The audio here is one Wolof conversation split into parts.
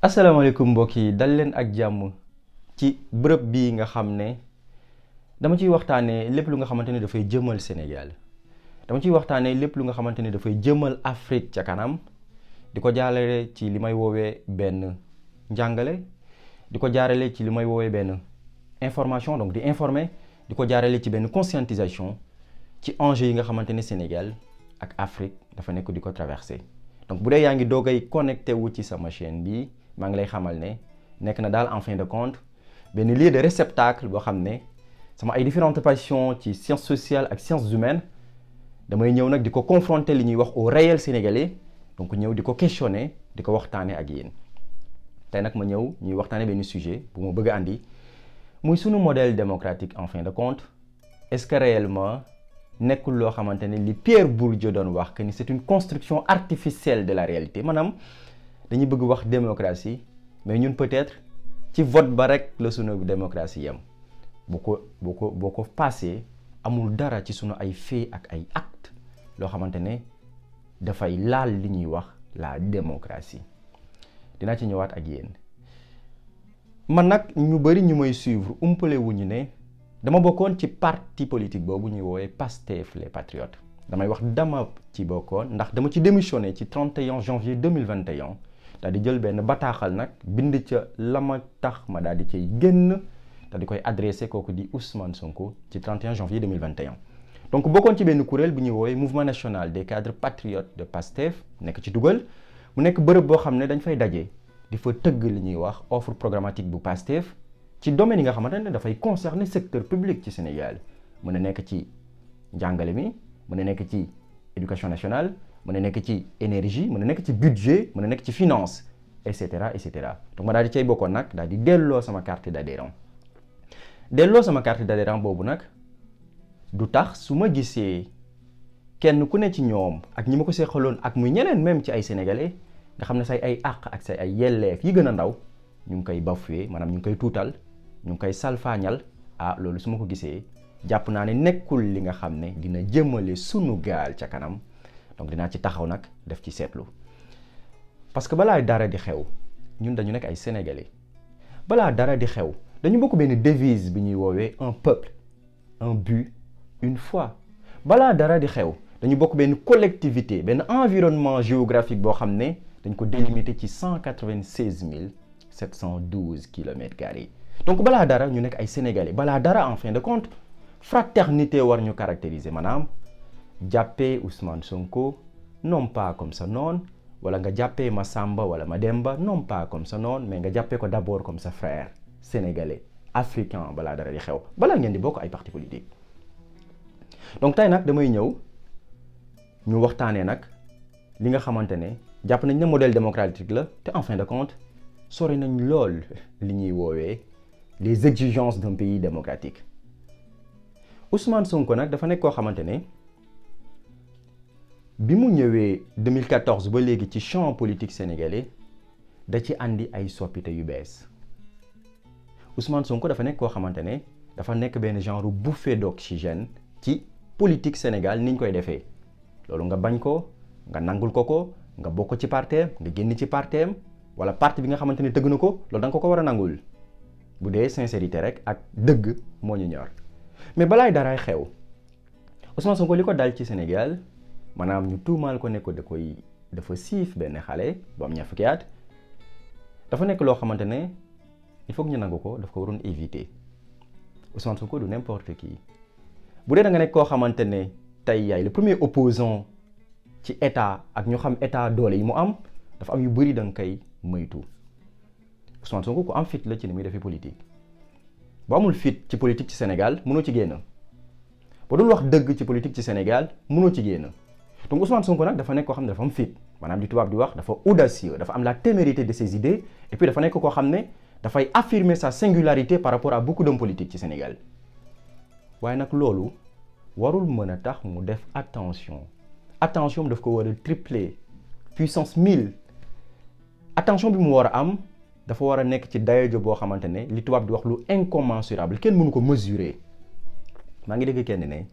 asalaamaaleykum mbokk yi dal leen ak jàmm ci bërëb bii nga xam ne dama ciy waxtaanee lépp lu nga xamante ne dafay jëmal Sénégal dama ciy waxtaanee lépp lu nga xamante ne dafay jëmal Afrique ca kanam di ko jaarale ci li may woowee benn njàngale di ko jaarale ci li may woowee benn information donc di informer di ko jaarale ci benn conscientisation ci enjeux yi nga xamante ne Sénégal ak Afrique dafa nekk di ko traversé donc bu dee yaa ngi doogay connecté wu ci sama chaîne bi maa ngi lay xamal ne nekk na daal en fin de compte benn lieu de réceptacle boo xam ne sama ay différentes passions ci sciences sociales ak sciences humaines damay ñëw nag di ko confronter li ñuy wax au réel sénégalais donc ñëw di ko questionner di ko waxtaanee ak yéen tey nag ma ñëw ñuy waxtaanee benn sujet bu ma bëgg a andi muy sunu modèle démocratique en fin de compte est-ce que réellement nekkul loo xamante ne li Pierre Bourdieu doon wax que ni c'est une construction artificielle de la réalité maanaam dañuy bëgg wax démocratie mais ñun peut-être ci vote ba rek la sunu démocratie yam boo ko passé amul dara ci sunu ay fait ak ay acte loo xamante ne dafay laal li ñuy wax la démocratie dinaa ci ñëwaat ak yéen man nag ñu bari ñu may suivre umpale wuñu ne dama bokkoon ci parti politique boobu ñuy woowee Pastef les Patriotes damay wax dama ci bokkoon ndax dama ci démissionné ci 31 janvier 2021 daal di jël benn bataaxal nag bind ca la ma tax ma daal di cay génn daal di koy adressé kooku di Ousmane Sonko ci 31 janvier 2021 donc bokkoon ci benn kuréel bu ñuy woowee mouvement national des cadres patriotes de Pastef nekk ci dugal mu nekk bërëb boo xam ne dañ fay daje di fa tëgg li ñuy wax offre programmatique bu Pastef ci domaine yi nga xamante ne dafay concerner secteur public ci Sénégal mën na nekk ci njàngale mi mën na nekk ci éducation nationale mën na nekk ci énergie mën na nekk ci budget mën na nekk ci finance et cetera et cetera donc ma daal di cay bokkoon nag daal di delloo sama carte d'adhérent boobu nag du tax su ma gisee kenn ku ne ci ñoom ak ñi ma ko seqaloon ak muy ñeneen même ci ay sénégalais nga xam ne say ay àq ak say ay yelleef yi gën a ndaw ñu ngi koy bafoué maanaam ñu ngi koy tuutal ñu ngi koy salfaañal loolu su ma ko gisee jàpp naa ne nekkul li nga xam ne dina jëmale sunu gaal ca kanam donc dinaa ci taxaw nag def ci seetlu parce que balaa dara di xew ñun dañu nekk ay sénégalais balaa dara di xew dañu bokk benn devise bi ñuy woowee un peuple un but une foi balaa dara di xew dañu bokk benn collectivité benn environnement géographique boo xam ne dañ ko délimité ci 196 712 kilomètres carrés donc balaa dara ñu nekk ay sénégalais balaa dara en fin de compte fraternité war ñu caractériser maanaam jàppee Ousmane Sonko non pas comme sa noon wala nga jàppee Massamba wala Mademba non pas comme sa noon mais nga jàppee ko d'abord comme sa frère sénégalais africain balaa dara di xew balaa ngeen di bokk ay parti politique donc tey nag damay ñëw ñu waxtaanee nag li nga xamante ne jàpp nañ ne modèle démocratique la te en fin de compte sori nañ lool li ñuy woowee les exigences d'un pays démocratique Ousmane Sonko nag dafa nekk koo xamante ne bi mu ñëwee 2014 ba léegi ci champ politique sénégalais da ci andi ay soppite yu bees Ousmane Sonko dafa nekk koo xamante ne dafa nekk benn genre bouffée d'oxygène ci politique Sénégal ni ñu koy defee loolu nga bañ ko nga nangul ko nga bokk ci parteem nga génn ci parteem wala parti bi nga xamante ne tëgg na ko loolu da nga ko war a nangul bu dee sincérité rek ak dëgg moo ñu ñor mais balaay daraay xew Ousmane Sonko li ko dal ci Sénégal maanaam ñu tuumaal ko ne ko dafa siif benn xale bu am ñaar fukki at dafa nekk loo xamante ne il faut que ñu nangu ko daf ko waroon éviter Ousmane Sonko du n'importe qui bu dee da nga nekk koo xamante ne tey yaay le premier opposant ci état ak ñu xam état doole yi mu am dafa am yu bëri da nga koy moytu Ousmane Sonko ku am fit la ci ni muy defee politique bu amul fit ci politique ci Sénégal mënoo ci génn ba dul wax dëgg ci politique ci Sénégal mënoo ci génn donc Ousmane Sonko nag dafa nekk koo xam ne dafa am fit maanaam di tubaab di wax dafa audacieux dafa am la témérité de ses idées et puis dafa nekk koo xam ne dafay affirmer sa singularité par rapport à beaucoup d'hommes politiques ci Sénégal waaye nag loolu warul mën a tax mu def attention daf ko war a tripler puissance 1000 attention bi mu war a am dafa war a nekk ci dayo boo xamante ne li tubaab di wax lu incommensurable kenn mënu ko mesurer maa ngi dégg kenn ne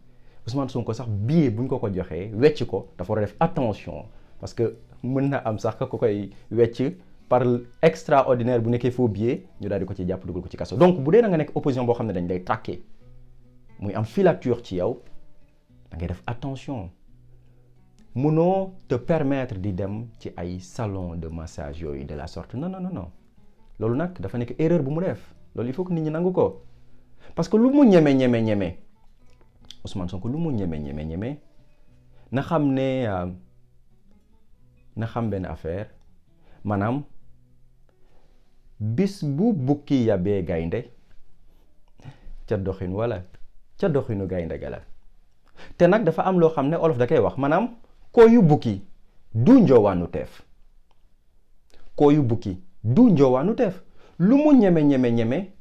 Ousmane Sonko sax billet bu ñu ko joxee wecc ko dafa war a def attention parce que mën na am sax ka ko koy wecc par extraordinaire bu nekkee faux billet ñu daal di ko ci jàpp dugal ko ci kaso. Donc bu dee da nga nekk opposition boo xam ne dañ lay traqué muy am filature ci yow da ngay def attention mënoo te permettre di dem ci ay salon de massage yooyu de la sorte non non non non loolu nag dafa nekk erreur bu mu def loolu il faut que nit ñi nangu ko parce que lu mu ñeme Ousmane Sonko lu mu ñeme na xam ne na xam benn affaire maanaam bis bu bukki yabee gaynde ca doxinu gaynde ga la te nag dafa am loo xam ne olof da koy wax maanaam kooyu bukki du njoowaanu teef lu mu ñeme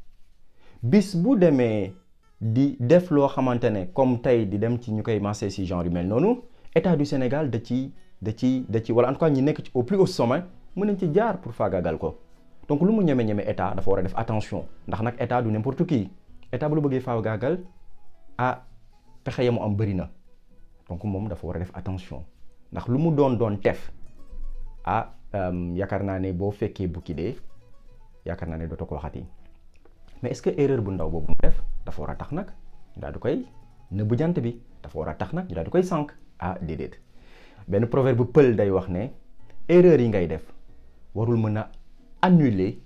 bis bu demee di def loo xamante ne comme tey di dem ci ñu koy massé si genre yu mel noonu état du Sénégal da ci wala en tout cas ñi nekk ci au plus haut sommet mën nañ ci jaar pour faagaagal ko donc lu mu ñeme état dafa war a def attention ndax nag état du n'importe qui état bu la bëggee faagaagal pexe ya mu am bëri na donc moom dafa war a def attention ndax lu mu doon tef yaakaar naa ne boo fekkee bukki dee yaakaar naa ne dootoo ko waxati mais est-ce que erreur bu ndaw boobu mu def dafa war a tax nag ñu daal di koy nëbbu jant bi dafa war a tax nag ñu daal di koy sànq déedéet benn proverbe bu pël day wax ne erreur yi ngay def warul mën a annuler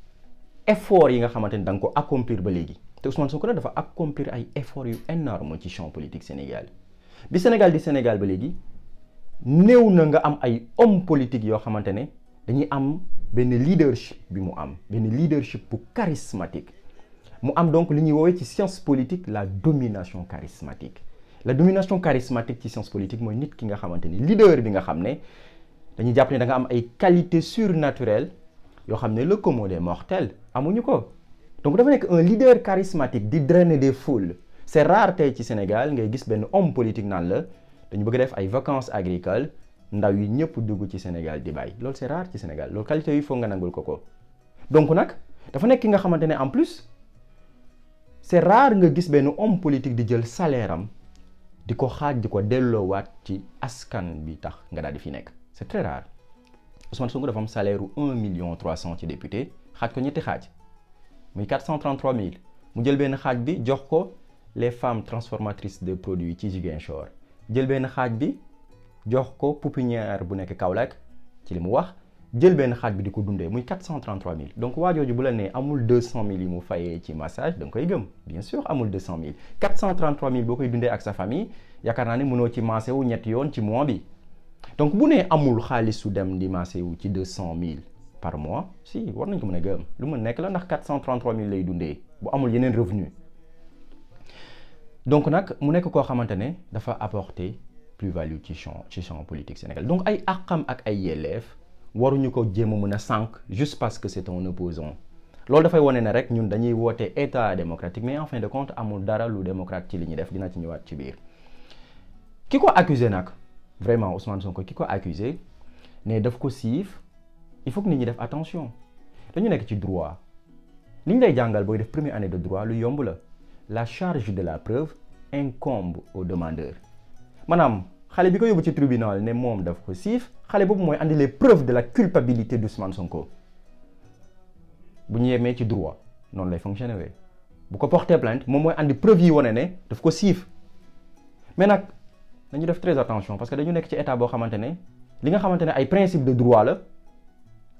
effort yi nga xamante ni da nga ko accomplir ba léegi te Ousmane Sonko dafa accomplir ay efforts yu énorme ci champ politique Sénégal bi Sénégal di Sénégal ba léegi néew na nga am ay homme politique yoo xamante ne dañuy am benn leadership bi mu am benn leadership bu charismatique mu am donc li ñuy woowee ci science politique la domination charismatique ci science politique mooy nit ki nga xamante ni leader bi nga xam ne dañuy jàpp ne da nga am ay qualités surnaturelles yoo xam ne le commun des mortels amuñu ko donc dafa nekk un leader charismatique di drainer des foules c'est rare tey ci Sénégal ngay gis benn homme politique naan la dañu bëgg def ay vacances agricoles ndaw yi ñëpp dugg ci Sénégal di bàyyi loolu c'est rare ci Sénégal loolu qualité yi foog nga nangul ko donc nag dafa nekk ki nga xamante ne en plus c'est rare nga gis benn homme politique di jël salaire am di ko xaaj di ko delloowaat ci askan bi tax nga daal di fi nekk c'est très rare Ousmane Sonko dafa am salaire u 1,3 million ci député xaaj ko ñetti xaaj muy 433 000 mu jël benn xaaj bi jox ko les femmes transformatrices de produits ci Ziguinchor jël benn xaaj bi jox ko pouponnière bu nekk Kaolack ci li mu wax jël benn xaaj bi di ko dundee muy 433 000 donc waa jooju bu la nee amul 200 000 yi mu fayee ci massage da nga koy gëm bien sûr amul 200 000 433 000 boo koy dundee ak sa famille yaakaar naa ne mënoo ci massé wu ñetti yoon ci mois bi donc bu nee amul xaalis su dem di massé wu ci 200 000 par mois si war nañ ko mën a gëm lu mu nekk la ndax 433 000 lay dundee bu amul yeneen revenu donc nag mu nekk koo xamante ne dafa apporter plus-value ci champ politique Sénégal donc ay àqam ak ay yelleef waruñu ko jéem a mën a sànq juste parce que c'est un opposant loolu dafay wane ne rek ñun dañuy woote état démocratique mais en fin de compte amul dara lu démocrate ci li ñuy def dina ci ñëwaat ci biir ki ko accusé nag vraiment Ousmane Sonko ki ko accusé ne daf ko siif il faut que nit ñi def attention dañu nekk ci droit li ñu lay jàngal booy def première année de droit lu yomb la charge de la preuve incombe au demandeur maanaam xale bi ko yóbbu ci tribunal ne moom daf ko siif xale boobu mooy andi les preuves de la culpabilité d'Ousmane Sonko bu ñu yemee ci droit noonu lay fonctionner wee bu ko porter plainte moom mooy andi preuve yi wane ne daf ko siif mais nag dañu def très attention parce que dañu nekk ci état boo xamante ne li nga xamante ne ay principe de droit la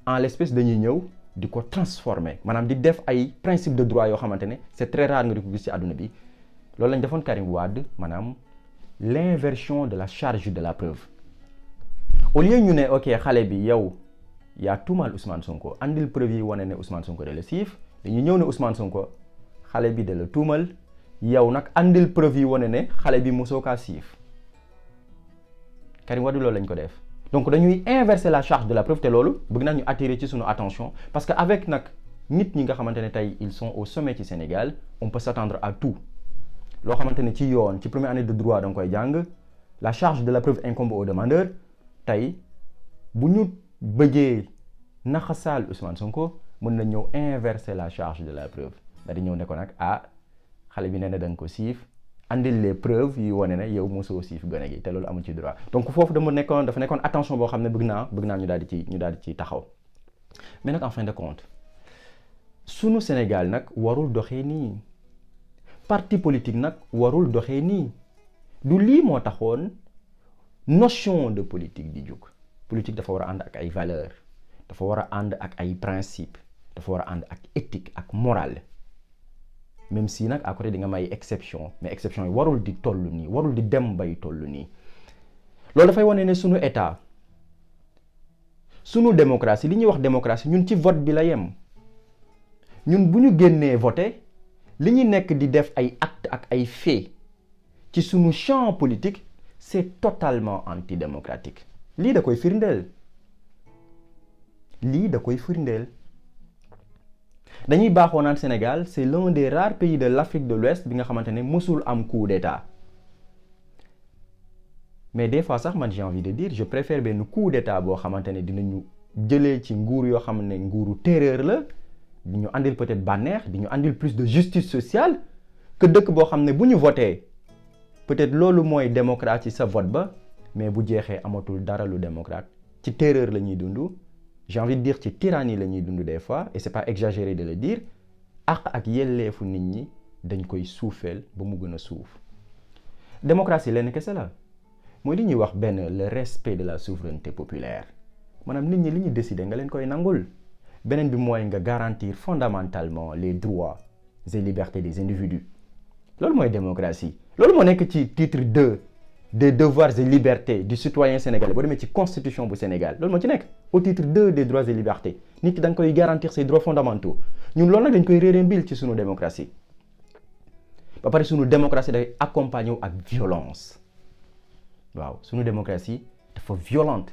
en l'espèce dañuy ñëw di ko transformer maanaam di def ay principe de droit yoo xamante ne c'est très rare nga di ko gis ci àdduna bi loolu lañ defoon Karim Wade maanaam l'inversion de la charge de la preuve au lieu ñu ne ok xale bi yow yaa tuumaal Ousmane Sonko andil preuve yi wane ne Ousmane Sonko da la siif dañuy ñëw ne Ousmane Sonko xale bi da la tuumal yow nag andil preuve yi wane ne xale bi mosoo kaa siif Karim Wade loolu lañ ko def donc dañuy inverser la charge de la preuve te loolu bëgg naa ñu attirer ci sunu attention parce que avec nag nit ñi nga xamante ne tey ils sont au sommet ci Sénégal on peut s'attendre à tout loo xamante ne ci yoon ci première année de droit da nga koy jàng la charge de la preuve incombe au demandeur tey bu ñu bëggee naxasaal Ousmane Sonko mën na ñëw inverser la charge de la preuve daal di ñëw ne ko nag xale bi nee na da nga ko siif andil les preuves yi wane ne yow mosoo siif gone gi te loolu amul ci droit donc foofu dafa nekkoon attention boo xam ne bëgg naa ñu daal di ci taxaw mais nag en fin de compte sunu Sénégal nag warul doxee nii parti politique nag warul doxee nii du lii moo taxoon notion de politique di jóg. Politique dafa war a ànd ak ay valeurs dafa war a ànd ak ay principes dafa war a ànd ak éthique ak morale même si nag à côté di nga may exception mais exception yi warul di toll nii warul di dem bay toll nii loolu dafay wane ne sunu état sunu démocratie li ñuy wax démocratie ñun ci vote bi la yem ñun bu ñu génnee voté li ñu nekk di def ay acte ak ay fait ci sunu champ politique c'est totalement antidémocratique lii da koy firndeel dañuy baaxoo naan Sénégal c'est l'un des rares pays de l'Afrique de l'Ouest bi nga xamante ne mësul am coup d'état mais des fois sax man j'ai envie de dire je préfère benn coup d'état boo xamante ne dinañu jëlee ci nguur yoo xam ne nguuru terreur la di ñu andil peut-être bànneex di ñu andil plus de justice sociale que dëkk boo xam ne bu ñu voté peut-être loolu mooy démocratie sa vote ba mais bu jeexee amatul dara lu démocrate ci terreur la ñuy dund j'ai envie de dire ci tyrannie la ñuy dund des fois et c'est pas exagéré de le dire ak yelleefu nit ñi dañ koy suufeel ba mu gën a suuf démocratie lenn kese la mooy li ñuy wax benn le respect de la souveraineté populaire maanaam nit ñi li ñu décider nga leen koy nangul beneen bi mooy nga garantir fondamentalement les droits et libertés des individus loolu mooy démocratie loolu moo nekk ci titre 2 des devoirs et libertés du citoyen sénégalais boo demee ci constitution bu Sénégal loolu moo ci nekk au titre 2 des droits et libertés nit ki da nga koy garantir ses droits fondamentaux ñun loolu nag dañ koy réeree mbil ci sunu démocratie ba pare sunu démocratie day accompagner wu ak violence waaw sunu démocratie dafa violente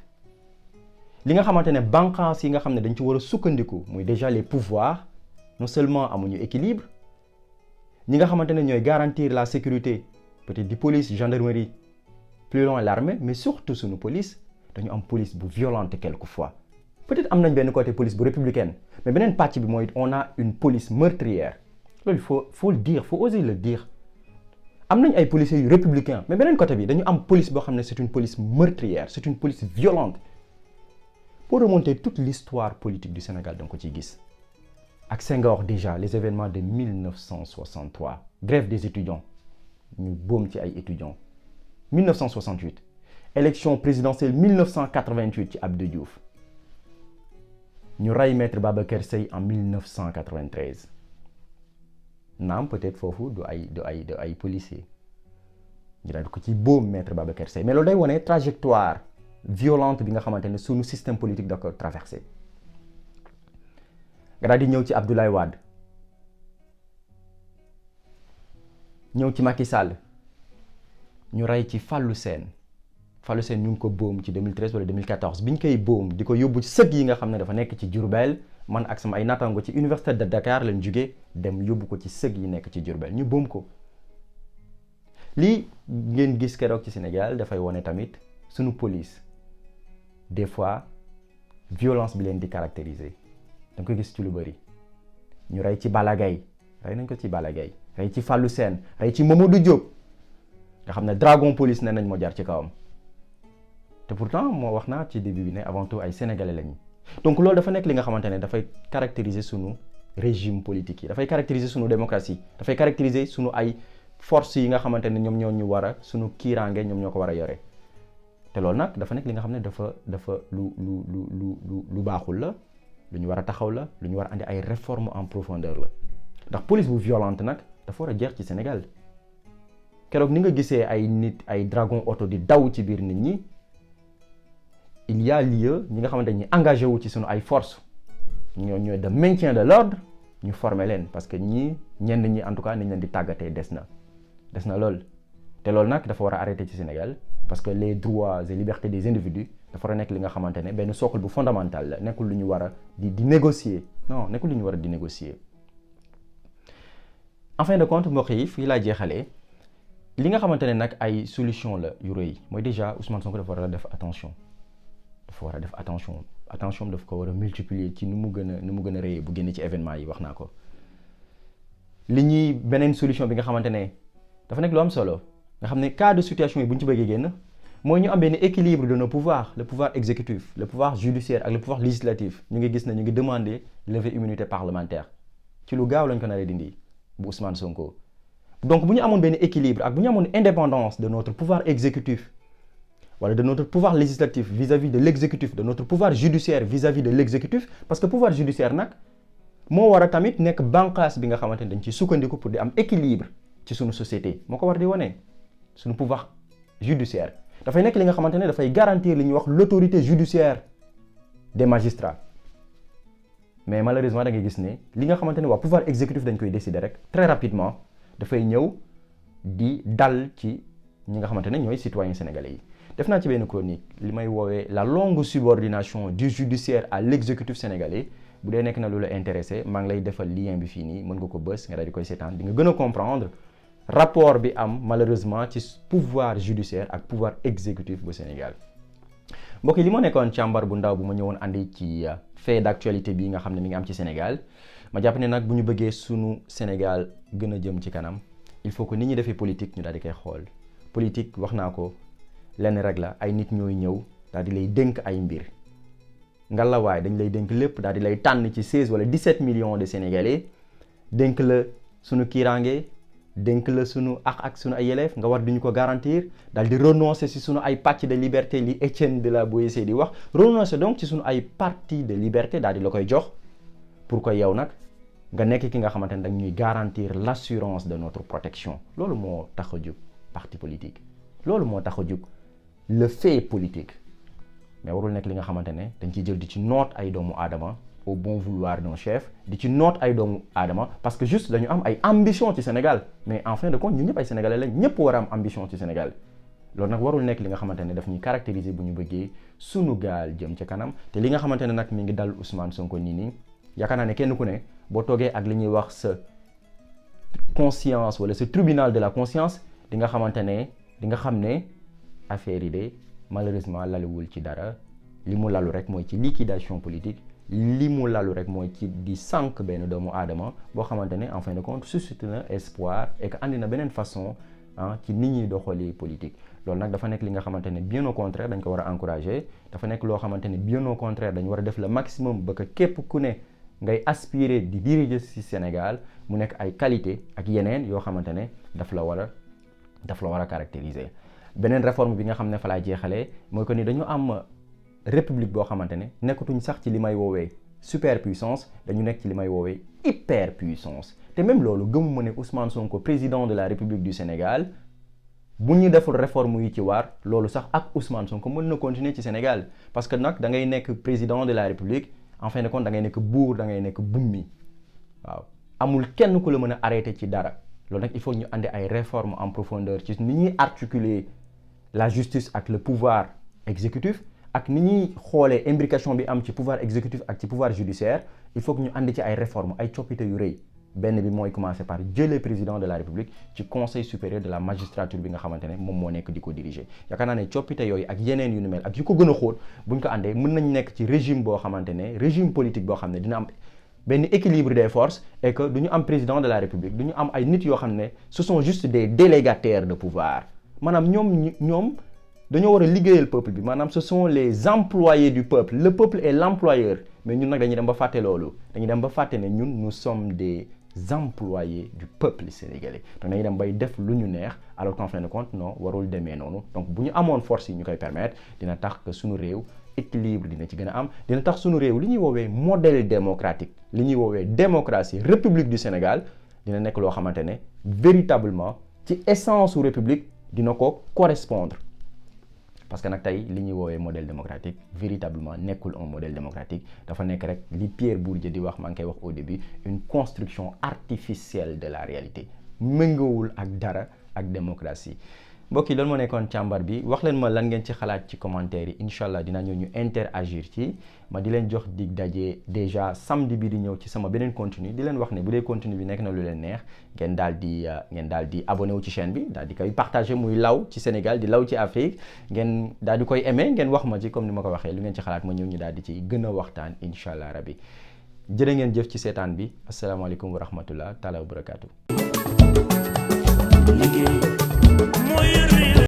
li nga xamante ne bànqaas yi nga xam ne dañ ci war a sukkandiku muy déjà les pouvoirs non seulement amuñu équilibre ñi nga xamante ne ñooy garantir la sécurité peut-être di police gendarmerie plus loin l'armée mais surtout sunu police dañu am police bu violente quelquefois peut-être am nañ benn côté police bu républicaine mais beneen pàcc bi mooy on a une police meurtrière loolu faut le dire faut oser le dire am nañ ay policiers yu républicains mais beneen côté bi dañu am police boo xam ne c'est une police meurtrière c'est une police violente pour remonter toute l'histoire politique du Sénégal da nga ko ciy gis ak Senghor déjà les événements de 1963 grève des étudiants ñu boom ci ay étudiants 1968 élection présidentielle 1988 ci Abdou Diouf ñu rey maître Babacar Seye en 1993 naam peut-être foofu du ay policiers ñu daal ko ci boom maître Babacar Seye mais loolu day wone trajectoire violente bi nga xamante ne sunu système politique da ko traversé nga daal di ñëw ci Abdoulaye Wade ñëw ci Macky Sall ñu rey ci Fallou Sène ñu ngi ko boom ci 2013 wala 2014 bi ñu koy boom di ko yóbbu ci sëg yi nga xam ne dafa nekk ci Diourbel man ak sama ay naataango ci université de Dakar lañ jóge dem yóbbu ko ci sëg yi nekk ci Diourbel ñu boom ko lii ngeen gis keroog ci Sénégal dafay wone tamit sunu police des fois violence bi leen di caractériser da nga koy gis ci lu bëri ñu rey ci Balla Gaye rey nañ ko ci Balla Gaye rey ci Fallou Sène rey ci Mamadou Diop nga xam ne dragon police ne nañ moo jaar ci kawam te pourtant moo wax naa ci début bi ne avant tout ay sénégalais lañu donc loolu dafa nekk li nga xamante ne dafay caractériser sunu régime politique yi dafay caractériser sunu démocratie dafay caractériser sunu ay forces yi nga xamante ne ñoom ñoo ñu war a sunu kiiraange ñoom ñoo ko war a yore te loolu nag dafa nekk li nga xam ne dafa lu baaxul la lu ñu war a taxaw la lu ñu war a andi ay réformes en profondeur la ndax police bu violente nag dafa war a jeex ci Sénégal keroog ni nga gisee ay nit ay dragon auto di daw ci biir nit ñi il y a lieu ñi nga xamante ni engagé wu ci sunu ay forces ñooy de maintien de l'ordre ñu former leen parce que ñenn ñi en tout cas niñ leen di tàggatee des na lool te loolu nag dafa war a arrêter ci Sénégal parce que les droits et libertés des individus dafa war a nekk li nga xamante ne benn socle bu fondamental la nekkul lu ñu war a di négocier non nekkul lu ñu war a di négocier en fin de compte mbokk yi fii laa jeexalee li nga xamante ne nag ay solution la yu rëy mooy déjà Ousmane Sonko dafa war a def attention daf ko war a multiplier ci nu mu gën a rëyee bu génne ci événement yi wax naa ko li ñuy beneen solution bi nga xamante ne dafa nekk lu am solo nga xam ne cas de situation yi bu ñu ci bëggee génn mooy ñu am benn équilibre de nos pouvoirs, le pouvoir exécutif, le pouvoir judiciaire ak le pouvoir législatif. ñu ngi gis ne ñu ngi demander lever immunité parlementaire ci lu gaaw lañ ko naree dindi bu Ousmane Sonko. donc bu ñu amoon benn équilibre ak bu ñu amoon indépendance de notre pouvoir exécutif wala de notre pouvoir législatif vis-à-vis de l'exécutif, de notre pouvoir judiciaire vis-à-vis de l'exécutif, parce que pouvoir judiciaire nag moo war a tamit nekk bànqaas bi nga xamante ne dañ ci sukkandiku pour di am équilibre ci suñu société moo ko war di wane suñu pouvoir judiciaire dafay nekk li nga xamante ne dafay garantir li ñuy wax l'autorité judiciaire des magistrats. mais malheureusement da ngay gis ne li nga xamante ne waa pouvoir exécutif dañ koy décider rek très rapidement dafay ñëw di dal ci ñi nga xamante ne ñooy citoyens sénégalais yi. def naa ci benn chronique li may woowee la longue subordination du judiciaire à l'exécutif sénégalais. bu dee nekk na lu la intéressé maa ngi lay defal lien bi fii nii mën nga ko bës nga daal di koy seetaan di nga gën a comprendre rapport bi am malheureusement ci pouvoir judiciaire ak pouvoir exécutif bu Sénégal. mbokk yi li moo nekkoon càmbar bu ndaw bu ma ñëwoon andi ci fait d'actualité bi nga xam ne mi ngi am ci Sénégal ma jàpp ne nag bu ñu bëggee sunu Sénégal gën a jëm ci kanam il faut que nit ñi defee politique ñu daal di koy xool. politique wax naa ko lenn rek la ay nit ñooy ñëw daal di lay dénk ay mbir. ngalawaay dañ lay dénk lépp daal di lay tànn ci 16 wala 17 millions de Sénégalais dénk la sunu kiiraange dénk la sunu ak sunu ay yelleef nga war duñu ko garantir daal di renoncer ci sunu ay pàcc de liberté li Etienne de la Boétie di wax renoncer donc ci sunu ay partie de liberté daal di la koy jox pour que yow nag nga nekk ki nga xamante ne dañ ñuy garantir l'assurance de notre protection. loolu moo tax a jóg parti politique loolu moo tax a jóg le fait politique. mais warul nekk li nga xamante ne dañ ciy jël di ci noot ay doomu aadama au bon vouloir d'un chef di ci noot ay doomu aadama parce que juste dañu am ay ambition ci Sénégal mais en fin de compte ñun ñëpp ay sénégalais lañ ñëpp war a am ambition ci Sénégal. loolu nag warul nekk li nga xamante ne daf ñuy caractériser bu ñu bëggee sunu gaal jëm ca kanam te li nga xamante ne nag mi ngi dal Ousmane Sonko nii yaakaar naa ne kenn ku ne boo toogee ak li ñuy wax sa conscience wala sa tribunal de la conscience di nga xamante ne di nga xam ne affaire yi de malheureusement laluwul ci dara li mu lalu rek mooy ci liquidation politique li mu lalu rek mooy ci di sànq benn doomu aadama boo xamante ne en fin de compte suscite na espoir et que andi na beneen façon ci nit ñi doxalee politique. loolu nag dafa nekk li nga xamante ne bien au contraire dañ ko war a encourager dafa nekk loo xamante ne bien au contraire dañ war a def le maximum ba que képp ku ne ngay aspirer di diriger ci Sénégal mu nekk ay qualité ak yeneen yoo xamante ne daf la war a caractériser. beneen réforme bi nga xam ne fa laay jeexalee mooy que ni dañu am république boo xamante ne nekkatuñ sax ci li may woowee superpuissance dañu nekk ci li may woowee hyperpuissance te même loolu gëmuma ne Ousmane Sonko président de la République du Sénégal bu ñu deful réforme yi ci war loolu sax ak Ousmane Sonko mën na continuer ci Sénégal parce que nag da ngay nekk président de la République en fin de compte da ngay nekk buur da ngay nekk bummi waaw amul kenn ku la mën a arrêter ci dara loolu nag il faut ñu andi ay réformes en profondeur ci ni ñuy articuler la justice ak le pouvoir exécutif ak ni ñuy xoolee imbrication bi am ci pouvoir exécutif ak ci pouvoir judiciaire il faut que ñu andi ci ay réformes ay coppite yu rëy benn bi mooy commencer par jëlee président de la République ci conseil supérieur de la magistrature bi nga xamante ne moom moo nekk di ko diriger yaakaar naa ne coppite yooyu ak yeneen yu ni mel ak yu ko gën a xóot buñ ko àndee mën nañ nekk ci régime boo xamante ne régime politique boo xam ne dina am benn équilibre des forces et que du ñu am président de la République du ñu am ay nit yoo xam ne ce sont juste des délégataires de pouvoir maanaam ñoom dañoo war a liggéeyal peuple bi maanaam ce sont les employés du peuple le peuple est l'employeur mais ñun nag dañuy dem ba fàtte loolu dañuy dem ba fàtte ne ñun nous sommes des employés du peuple sénégalais donc dañuy dem bay def lu ñu neex alors qu'en fin de compte non warul demee noonu donc bu ñu amoon force yi ñu koy permettre dina tax que suñu réew équilibre dina ci gën a am dina tax suñu réew li ñuy woowee modèle démocratique li ñuy woowee démocratie république du Sénégal dina nekk loo xamante ne véritablement ci essence su république dina ko correspondre parce que nag tey li ñuy woowee modèle démocratique véritablement nekkul un modèle démocratique dafa nekk rek li Pierre Bourdieu di wax maa ngi koy wax au début une construction artificielle de la réalité méngoowul ak dara ak démocratie mbokk yi loolu moo nekkoon càmbar bi wax leen ma lan ngeen ci xalaat ci commentaire yi incha allah dinaa ñëw ñu interagir ci ma di leen jox dig daje déjà samedi bi di ñëw ci sama beneen contenu di leen wax ne bu dee contenu bi nekk na lu leen neex ngeen daal di abonné wu ci chaîne bi daal di koy partager muy law ci Sénégal di law ci Afrique ngeen daal di koy aimer ngeen wax ma ci comme ni ma ko waxee lu ngeen ci xalaat ma ñëw ñu daal di ci gën a waxtaan incha allah rabbi jërë ngeen jëf ci seetaan bi asalaamaaleykum wa rahmatullah taala wa barakaatu.